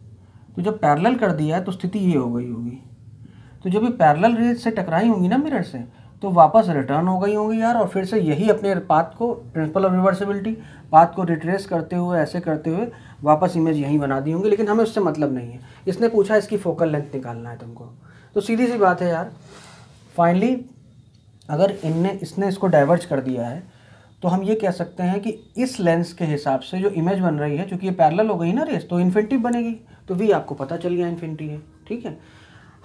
Speaker 1: तो जब पैरेलल कर दिया है तो स्थिति ये हो गई होगी। तो जब ये पैरेलल रेज से टकराई होंगी ना मिरर से, तो वापस रिटर्न हो गई होंगी यार, और फिर से यही अपने पाथ को, प्रिंसिपल ऑफ रिवर्सिबिलिटी, पाथ को रिट्रेस करते हुए ऐसे करते हुए वापस इमेज यहीं बना दी होंगी। लेकिन हमें उससे मतलब नहीं है, इसने पूछा इसकी फोकल लेंथ निकालना है तुमको। तो सीधी सी बात है यार, फाइनली अगर इसने इसको डाइवर्ज कर दिया है तो हम ये कह सकते हैं कि इस लेंस के हिसाब से जो इमेज बन रही है, चूँकि ये पैरेलल हो गई ना रेस, तो इन्फिनिटी बनेगी। तो वी आपको पता चल गया इन्फिनिटी है, ठीक है।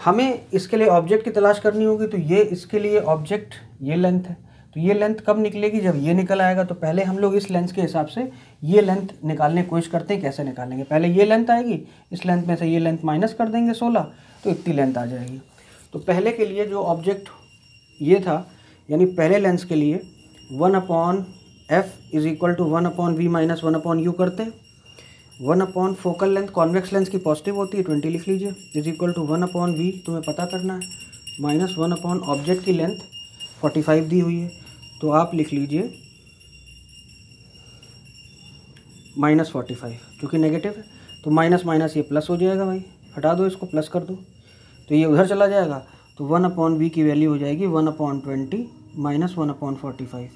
Speaker 1: हमें इसके लिए ऑब्जेक्ट की तलाश करनी होगी, तो ये इसके लिए ऑब्जेक्ट ये लेंथ है। तो ये लेंथ कब निकलेगी? जब ये निकल आएगा। तो पहले हम लोग इस लेंथ के हिसाब से ये लेंथ निकालने की कोशिश करते हैं। कैसे निकालेंगे? पहले ये लेंथ आएगी, इस लेंथ में से ये लेंथ माइनस कर देंगे 16, तो इतनी लेंथ आ जाएगी। तो पहले के लिए जो ऑब्जेक्ट ये था, यानी पहले लेंस के लिए 1/f is equal to 1/v minus 1/u करते हैं। 1/, फोकल लेंथ कॉन्वेक्स लेंस की पॉजिटिव होती है, 20 लिख लीजिए, इज इक्वल टू 1/v तुम्हें पता करना है, माइनस 1/ ऑब्जेक्ट की लेंथ 45 दी हुई है, तो आप लिख लीजिए माइनस 45, क्योंकि नेगेटिव है तो माइनस माइनस ये प्लस हो जाएगा भाई, हटा दो इसको, प्लस कर दो तो ये उधर चला जाएगा। तो 1/v की वैल्यू हो जाएगी 1/20 माइनस 1/45।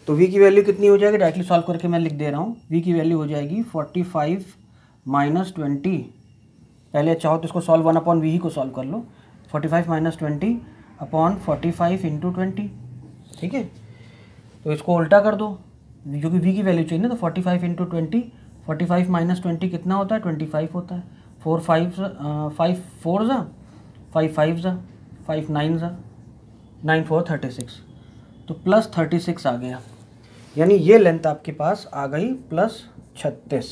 Speaker 1: तो v की वैल्यू कितनी हो जाएगी? डायरेक्टली सॉल्व करके मैं लिख दे रहा हूँ। v की वैल्यू हो जाएगी 45 माइनस 20। पहले चाहो तो इसको सॉल्व 1/v ही को सॉल्व कर लो। 45 माइनस 20/45 इंटू 20, ठीक है। तो इसको उल्टा कर दो, क्योंकि v की वैल्यू चाहिए ना। तो 45 इंटू 20, 45 माइनस 20 कितना होता है? 25 होता है। 4 5 5 4 जा, 5 5 जा, 5 9 जा, 9 4 36, तो प्लस 36 आ गया। यानी ये लेंथ आपके पास आ गई प्लस 36,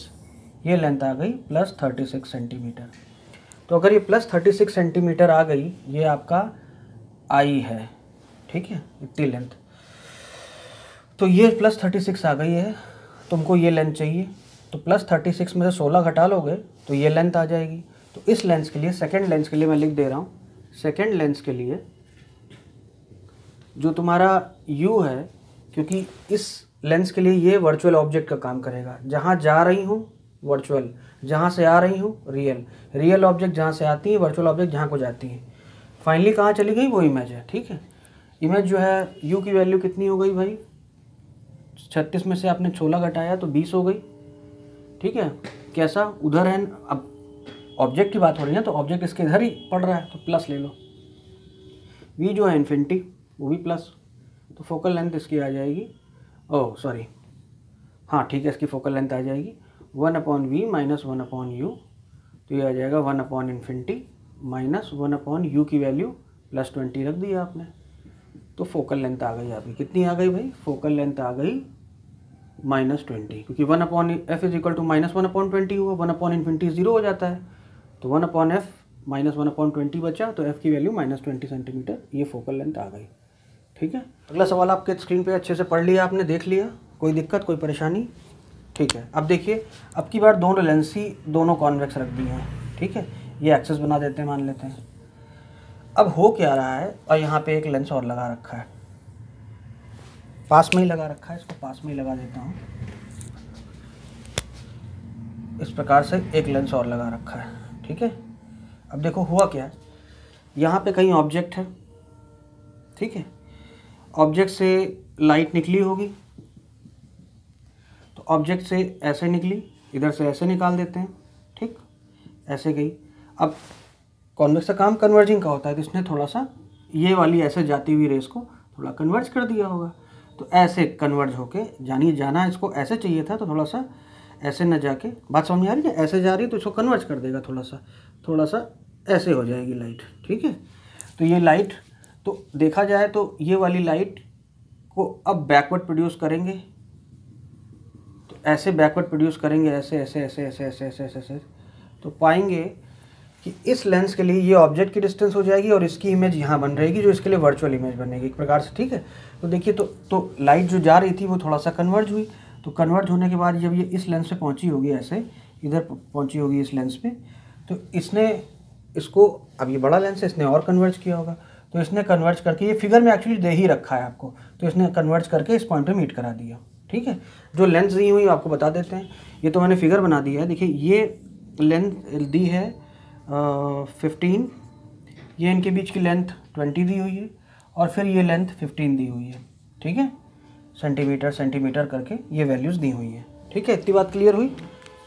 Speaker 1: ये लेंथ आ गई प्लस 36 सेंटीमीटर। तो अगर ये प्लस 36 सेंटीमीटर आ गई, ये आपका आई है, ठीक है, इतनी लेंथ। तो ये प्लस 36 आ गई है, तुमको ये लेंथ चाहिए, तो प्लस 36 में से 16 घटा लोगे तो ये लेंथ आ जाएगी। तो इस लेंस के लिए, सेकेंड लेंस के लिए मैं लिख दे रहा हूँ, सेकेंड लेंस के लिए जो तुम्हारा u है, क्योंकि इस लेंस के लिए ये वर्चुअल ऑब्जेक्ट का काम करेगा। जहाँ जा रही हूँ वर्चुअल, जहाँ से आ रही हूँ रियल, रियल ऑब्जेक्ट जहाँ से आती है, वर्चुअल ऑब्जेक्ट जहाँ को जाती है। फाइनली कहाँ चली गई? वो इमेज है, ठीक है। इमेज जो है u की वैल्यू कितनी हो गई भाई? 36 में से आपने 16 घटाया तो 20 हो गई, ठीक है। कैसा? उधर है, अब ऑब्जेक्ट की बात हो रही है तो ऑब्जेक्ट इसके इधर ही पड़ रहा है, तो प्लस ले लो। v जो है इन्फिनिटी, वो भी प्लस, तो फोकल लेंथ इसकी आ जाएगी, ओह सॉरी, हाँ ठीक है, इसकी फोकल लेंथ आ जाएगी 1/v माइनस 1/u, तो ये आ जाएगा 1/∞ माइनस 1/u की वैल्यू प्लस 20 रख दिया आपने। तो फोकल लेंथ आ गई आपकी, कितनी आ गई भाई? फोकल लेंथ आ गई -20, क्योंकि 1/f is equal to minus 1/20 हुआ, 1/∞ 0 हो जाता है, तो 1/f माइनस 1/20 बचा, तो f की वैल्यू -20 सेंटीमीटर, ये फोकल लेंथ आ गई, ठीक है। अगला सवाल आपके स्क्रीन पे अच्छे से पढ़ लिया आपने, देख लिया, कोई दिक्कत कोई परेशानी? ठीक है। अब देखिए, अब की बार दोनों लेंस ही दोनों कॉन्वेक्स रख दिए हैं, ठीक है। ये एक्सेस बना देते हैं, मान लेते हैं। अब हो क्या रहा है, और यहाँ पे एक लेंस और लगा रखा है, पास में ही लगा रखा है, इसको पास में ही लगा देता हूँ। इस प्रकार से एक लेंस और लगा रखा है, ठीक है। अब देखो हुआ क्या, यहाँ पे कहीं ऑब्जेक्ट है, ठीक है। ऑब्जेक्ट से लाइट निकली होगी, तो ऑब्जेक्ट से ऐसे निकली, इधर से ऐसे निकाल देते हैं, ठीक, ऐसे गई। अब कॉन्वेक्स का काम कन्वर्जिंग का होता है, तो इसने थोड़ा सा ये वाली ऐसे जाती हुई रेस को थोड़ा कन्वर्ज कर दिया होगा, तो ऐसे कन्वर्ज होके जाना इसको ऐसे चाहिए था, तो थोड़ा सा ऐसे न जाके, बात समझ आ रही है, ऐसे जा रही है तो इसको कन्वर्ज कर देगा, थोड़ा सा ऐसे हो जाएगी लाइट, ठीक है। तो ये लाइट, तो देखा जाए तो ये वाली लाइट को अब बैकवर्ड प्रोड्यूस करेंगे, तो ऐसे बैकवर्ड प्रोड्यूस करेंगे, ऐसे ऐसे ऐसे ऐसे ऐसे ऐसे ऐसे ऐसे, तो पाएंगे कि इस लेंस के लिए ये ऑब्जेक्ट की डिस्टेंस हो जाएगी और इसकी इमेज यहाँ बन रहेगी, जो इसके लिए वर्चुअल इमेज बनेगी एक प्रकार से, ठीक है। तो देखिए, तो लाइट जो जा रही थी वो थोड़ा सा कन्वर्ज हुई, तो कन्वर्ज होने के बाद जब ये इस लेंस पे पहुंची होगी, ऐसे इधर पहुंची होगी इस लेंस पे, तो इसने इसको, अब ये बड़ा लेंस है, इसने और कन्वर्ज किया होगा, तो इसने कन्वर्ज करके, ये फिगर में एक्चुअली दे ही रखा है आपको, तो इसने कन्वर्ज करके इस पॉइंट पे मीट करा दिया। ठीक है, जो लेंथ दी हुई आपको बता देते हैं, ये तो मैंने फिगर बना दिया है। देखिए ये लेंथ दी है 15, ये इनके बीच की लेंथ 20 दी हुई है, और फिर ये लेंथ 15 दी हुई है। ठीक है, सेंटीमीटर सेंटीमीटर करके ये वैल्यूज़ दी हुई हैं। ठीक है, इतनी बात क्लियर हुई,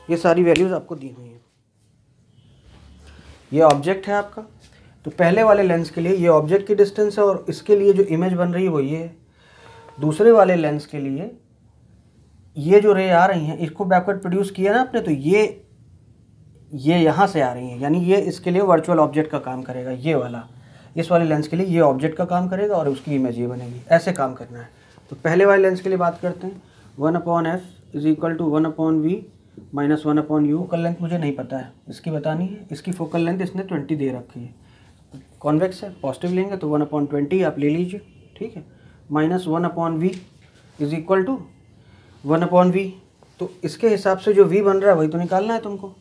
Speaker 1: ये सारी वैल्यूज़ आपको दी हुई हैं। ये ऑब्जेक्ट है आपका, तो पहले वाले लेंस के लिए ये ऑब्जेक्ट की डिस्टेंस है, और इसके लिए जो इमेज बन रही है वो ये है। दूसरे वाले लेंस के लिए ये जो रे आ रही हैं, इसको बैकवर्ड प्रोड्यूस किया ना आपने, तो ये यहाँ से आ रही हैं, यानी ये इसके लिए वर्चुअल ऑब्जेक्ट का काम करेगा। ये वाला, इस वाले लेंस के लिए ये ऑब्जेक्ट का काम करेगा और उसकी इमेज ये बनेगी। ऐसे काम करना है। तो पहले वाले लेंस के लिए बात करते हैं। 1/f is equal to 1/v minus 1/u। Focal length मुझे नहीं पता है, इसकी बतानी है। इसकी फोकल लेंथ इसने 20 दे रखी है, कॉन्वेक्स है, पॉजिटिव लेंगे तो 1/20 आप ले लीजिए। ठीक है, minus 1/v is equal to 1/v। तो इसके हिसाब से जो v बन रहा है वही तो निकालना है तुमको।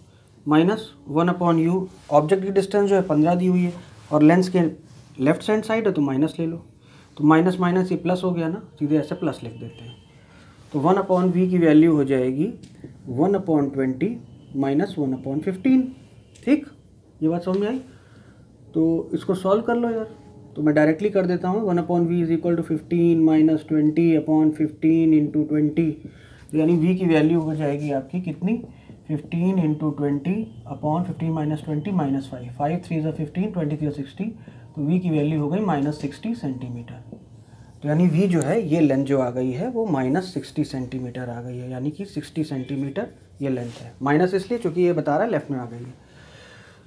Speaker 1: माइनस 1/u, ऑब्जेक्ट की डिस्टेंस जो है 15 दी हुई है, और लेंस के लेफ्ट हैंड साइड है तो माइनस ले लो, तो माइनस माइनस ये प्लस हो गया ना, सीधे ऐसे प्लस लिख देते हैं। तो 1/v की वैल्यू हो जाएगी 1/20 माइनस 1/15। ठीक, ये बात समझ में आई? तो इसको सॉल्व कर लो यार। तो मैं डायरेक्टली कर देता हूँ। 1/v is equal to 15 minus 20/15 into 20, यानी v की वैल्यू हो जाएगी आपकी कितनी, 15 इंटू 20/15 माइनस 20 माइनस 5, 5 3 ज़ा 15, 20 3 ज़ा 60, तो v की वैल्यू हो गई माइनस 60 सेंटीमीटर। तो यानी v जो है, ये लेंथ जो आ गई है वो माइनस 60 सेंटीमीटर आ गई है, यानी कि 60 सेंटीमीटर ये लेंथ है। माइनस इसलिए क्योंकि ये बता रहा है लेफ्ट में आ गई है।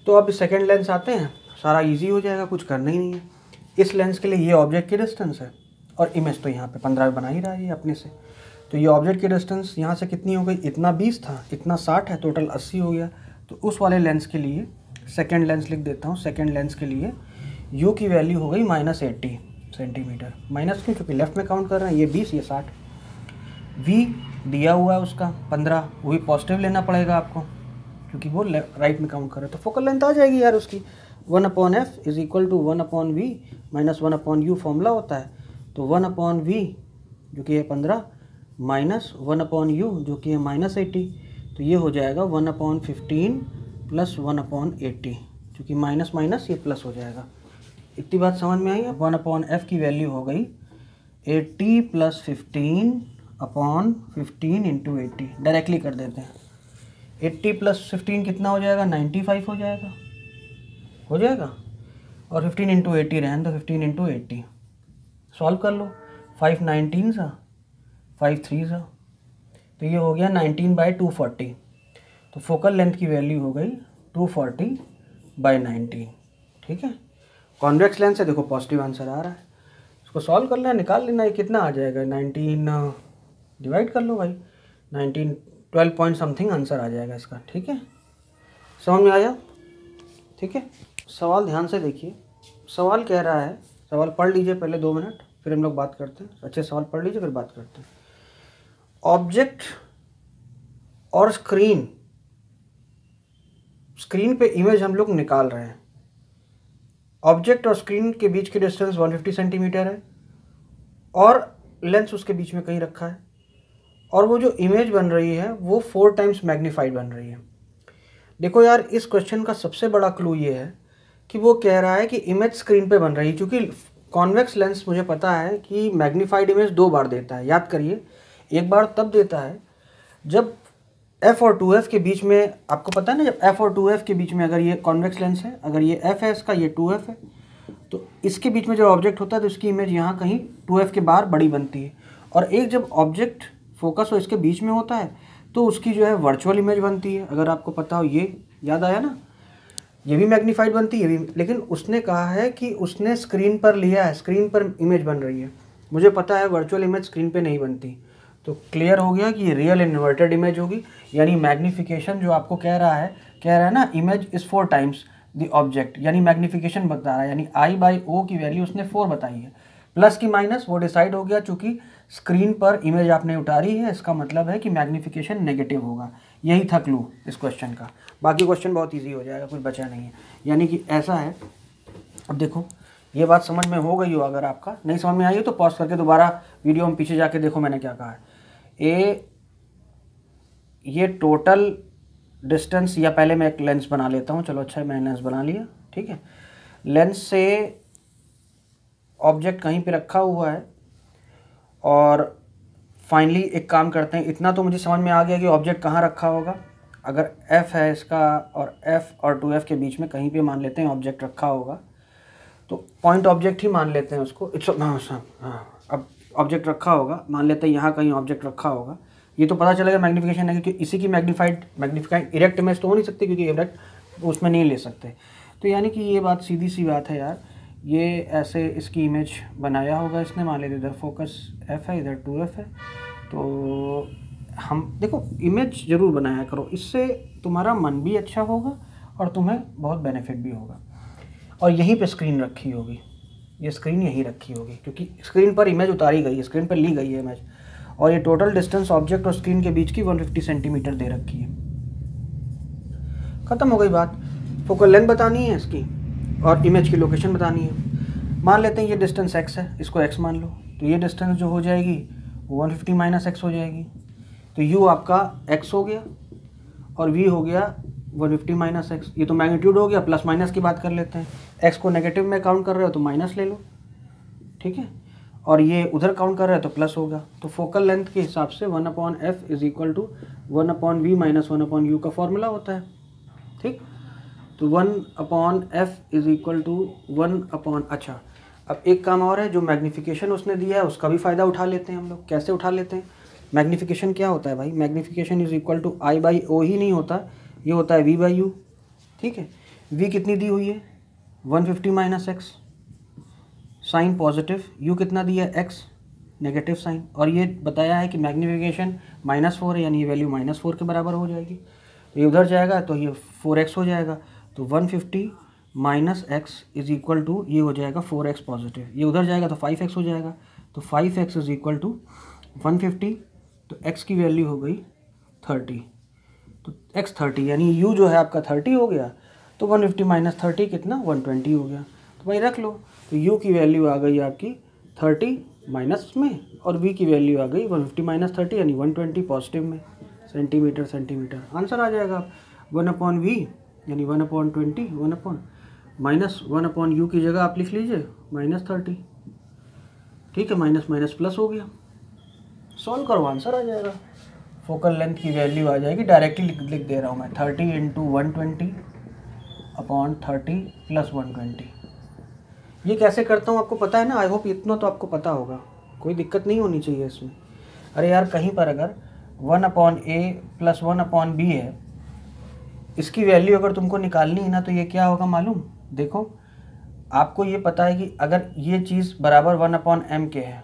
Speaker 1: तो अब सेकेंड लेंस आते हैं, सारा ईजी हो जाएगा, कुछ करना ही नहीं है। इस लेंस के लिए ये ऑब्जेक्ट की डिस्टेंस है, और इमेज तो यहाँ पे 15 बना ही रहा है ये अपने से। तो ये ऑब्जेक्ट की डिस्टेंस यहाँ से कितनी हो गई, इतना 20 था, इतना 60 है, टोटल 80 हो गया। तो उस वाले लेंस के लिए सेकेंड लेंस लिख देता हूँ। सेकेंड लेंस के लिए u की वैल्यू हो गई माइनस 80 सेंटीमीटर। माइनस क्यों, क्योंकि लेफ्ट में काउंट कर रहे हैं, ये 20 ये 60। v दिया हुआ है उसका 15, वही पॉजिटिव लेना पड़ेगा आपको क्योंकि वो राइट में काउंट कर रहे हैं। तो फोकल लेंथ आ जाएगी यार उसकी 1/f is equal to 1/v minus 1/u formula होता है। तो 1/v जो कि है 15 माइनस 1/u जो कि है माइनस 80, तो ये हो जाएगा 1/15 प्लस 1/80, क्योंकि माइनस माइनस ये प्लस हो जाएगा। इतनी बात समझ में आई है? 1/f की वैल्यू हो गई 80 प्लस 15/15 इंटू 80। डायरेक्टली कर देते हैं। 80 प्लस 15 कितना हो जाएगा, 95 हो जाएगा, और 15 इंटू 80 रहने दो, 15 इंटू 80 सॉल्व कर लो। 5 19 सा, 5 3 सा, तो ये हो गया 19/240। तो फोकल लेंथ की वैल्यू हो गई 240/19। ठीक है, कॉन्वेक्स लेंस है, देखो पॉजिटिव आंसर आ रहा है। इसको सॉल्व करना है, निकाल लेना है कितना आ जाएगा। 19 डिवाइड कर लो भाई, 19 12 पॉइंट समथिंग आंसर आ जाएगा इसका। ठीक है, समझ में आया? ठीक है, सवाल ध्यान से देखिए। सवाल कह रहा है, सवाल पढ़ लीजिए पहले 2 मिनट, फिर हम लोग बात करते हैं। अच्छे सवाल पढ़ लीजिए फिर बात करते हैं। ऑब्जेक्ट और स्क्रीन पे इमेज हम लोग निकाल रहे हैं। ऑब्जेक्ट और स्क्रीन के बीच की डिस्टेंस 150 सेंटीमीटर है, और लेंस उसके बीच में कहीं रखा है, और वो जो इमेज बन रही है वो 4 टाइम्स मैग्नीफाइड बन रही है। देखो यार, इस क्वेश्चन का सबसे बड़ा क्लू ये है कि वो कह रहा है कि इमेज स्क्रीन पे बन रही है, क्योंकि कॉन्वेक्स लेंस मुझे पता है कि मैग्नीफाइड इमेज 2 बार देता है। याद करिए, एक बार तब देता है जब f और 2f के बीच में, आपको पता है ना, जब f और 2f के बीच में, अगर ये कॉन्वेक्स लेंस है, अगर ये f है इसका, ये 2f है, तो इसके बीच में जब ऑब्जेक्ट होता है तो इसकी इमेज यहाँ कहीं 2f के बाहर बड़ी बनती है। और एक जब ऑब्जेक्ट फोकस हो इसके बीच में होता है तो उसकी जो है वर्चुअल इमेज बनती है। अगर आपको पता हो, ये याद आया ना, ये भी मैग्नीफाइड बनती है, ये भी। लेकिन उसने कहा है कि उसने स्क्रीन पर लिया है, स्क्रीन पर इमेज बन रही है। मुझे पता है वर्चुअल इमेज स्क्रीन पे नहीं बनती। तो क्लियर हो गया कि ये रियल इन्वर्टेड इमेज होगी। यानी मैग्नीफिकेशन जो आपको कह रहा है ना, image is 4 times the object, यानी मैग्नीफिकेशन बता रहा है, यानी I/O की वैल्यू उसने 4 बताई है। प्लस की माइनस वो डिसाइड हो गया, चूंकि स्क्रीन पर इमेज आपने उतारी है, इसका मतलब है कि मैग्नीफिकेशन नेगेटिव होगा। यही था क्लू इस क्वेश्चन का। बाकी क्वेश्चन बहुत इजी हो जाएगा, कुछ बचा नहीं है। यानी कि ऐसा है, अब देखो ये बात समझ में हो गई हो, अगर आपका नहीं समझ में आई हो तो पॉज करके दोबारा वीडियो में पीछे जाके देखो मैंने क्या कहा है। ये टोटल डिस्टेंस, या पहले मैं एक लेंस बना लेता हूँ, चलो अच्छा है मैंने लेंस बना लिया, ठीक है। लेंस से ऑब्जेक्ट कहीं पे रखा हुआ है और फाइनली एक काम करते हैं, इतना तो मुझे समझ में आ गया कि ऑब्जेक्ट कहाँ रखा होगा। अगर f है इसका और f और 2f के बीच में कहीं पे मान लेते हैं ऑब्जेक्ट रखा होगा, तो पॉइंट ऑब्जेक्ट ही मान लेते हैं उसको। अब ऑब्जेक्ट रखा होगा, मान लेते हैं यहाँ कहीं ऑब्जेक्ट रखा होगा। ये तो पता चलेगा मैग्नीफिकेशन है, क्योंकि इसी की मैग्नीफाइड इरेक्ट इमेज तो हो नहीं सकती, क्योंकि इरेक्ट उसमें नहीं ले सकते। तो यानी कि ये बात सीधी सी बात है यार, ये ऐसे इसकी इमेज बनाया होगा इसने, मान लेते इधर फोकस f है, इधर 2f है। तो हम देखो इमेज ज़रूर बनाया करो, इससे तुम्हारा मन भी अच्छा होगा और तुम्हें बहुत बेनिफिट भी होगा। और यहीं पे स्क्रीन रखी होगी, ये स्क्रीन यहीं रखी होगी, क्योंकि स्क्रीन पर इमेज उतारी गई है, स्क्रीन पर ली गई है इमेज। और ये टोटल डिस्टेंस ऑब्जेक्ट और स्क्रीन के बीच की 150 सेंटीमीटर दे रखी है। ख़त्म हो गई बात। फोकल लेंथ बतानी है इसकी और इमेज की लोकेशन बतानी है। मान लेते हैं ये डिस्टेंस x है, इसको x मान लो, तो ये डिस्टेंस जो हो जाएगी वो 150 माइनस x हो जाएगी। तो u आपका x हो गया और v हो गया 150 माइनस x। ये तो मैग्नीट्यूड हो गया, प्लस माइनस की बात कर लेते हैं। x को नेगेटिव में काउंट कर रहे हो तो माइनस ले लो, ठीक है, और ये उधर काउंट कर रहे हो तो प्लस होगा। तो फोकल लेंथ के हिसाब से 1/f is equal to 1/v minus 1/u का फॉर्मूला होता है, ठीक। तो 1/f इज इक्वल टू 1/, अच्छा अब एक काम और है, जो मैग्नीफिकेशन उसने दिया है उसका भी फ़ायदा उठा लेते हैं हम लोग। कैसे उठा लेते हैं? मैग्नीफिकेशन क्या होता है भाई? Magnification is equal to I/O ही नहीं होता, ये होता है V/U, ठीक है। V कितनी दी हुई है? 150 minus x, sign positive, U कितना दिया है? x, negative sign. और ये बताया है कि मैग्नीफिकेशन -4 है, यानी ये वैल्यू -4 के बराबर हो जाएगी। तो ये उधर जाएगा तो ये 4x हो जाएगा। तो 150 minus x is equal to, ये हो जाएगा 4x पॉजिटिव। ये उधर जाएगा तो 5x हो जाएगा। तो 5x इज इक्वल टू 150, तो x की वैल्यू हो गई 30। तो x 30, यानी u जो है आपका 30 हो गया। तो 150 माइनस 30 कितना? 120 हो गया। तो भाई रख लो, तो u की वैल्यू आ गई आपकी 30 माइनस में, और v की वैल्यू आ गई 150 माइनस 30 यानी 120 पॉजिटिव में, सेंटीमीटर। आंसर आ जाएगा 1/v यानी 1/20, 1/ माइनस 1/u की जगह आप लिख लीजिए -30, ठीक है। माइनस माइनस प्लस हो गया, सॉल्व करो आंसर आ जाएगा। फोकल लेंथ की वैल्यू आ जाएगी, डायरेक्टली लिख दे रहा हूँ मैं, 30 × 120/30 + 120। ये कैसे करता हूँ आपको पता है ना? आई होप इतना तो आपको पता होगा, कोई दिक्कत नहीं होनी चाहिए इसमें। अरे यार कहीं पर अगर 1/a + 1/b है, इसकी वैल्यू अगर तुमको निकालनी है ना, तो ये क्या होगा मालूम? देखो आपको ये पता है कि अगर ये चीज़ बराबर 1/m के है,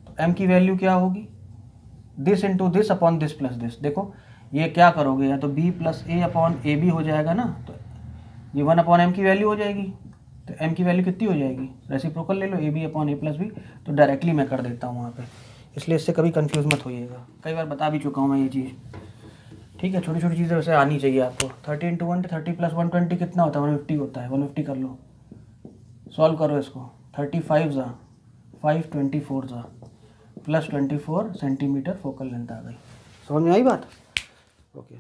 Speaker 1: तो m की वैल्यू क्या होगी? This into this upon this plus this. देखो ये क्या करोगे, या तो b + a/ab हो जाएगा ना, तो ये 1/m की वैल्यू हो जाएगी। तो m की वैल्यू कितनी हो जाएगी? रेसिप्रोकल ले लो, ab/a + b। तो डायरेक्टली मैं कर देता हूँ वहाँ पे, इसलिए इससे कभी कंफ्यूज मत होइएगा। कई बार बता भी चुका हूँ मैं ये चीज़, ठीक है। छोटी छोटी चीज़ें वैसे आनी चाहिए आपको। 30 × 1 30 + 120 कितना होता है? 150 होता है। 150 कर लो, सॉल्व करो इसको। 35 × 5 24 + 24 सेंटीमीटर फोकल लेंथ आ गई। समझ में आई बात? ओके।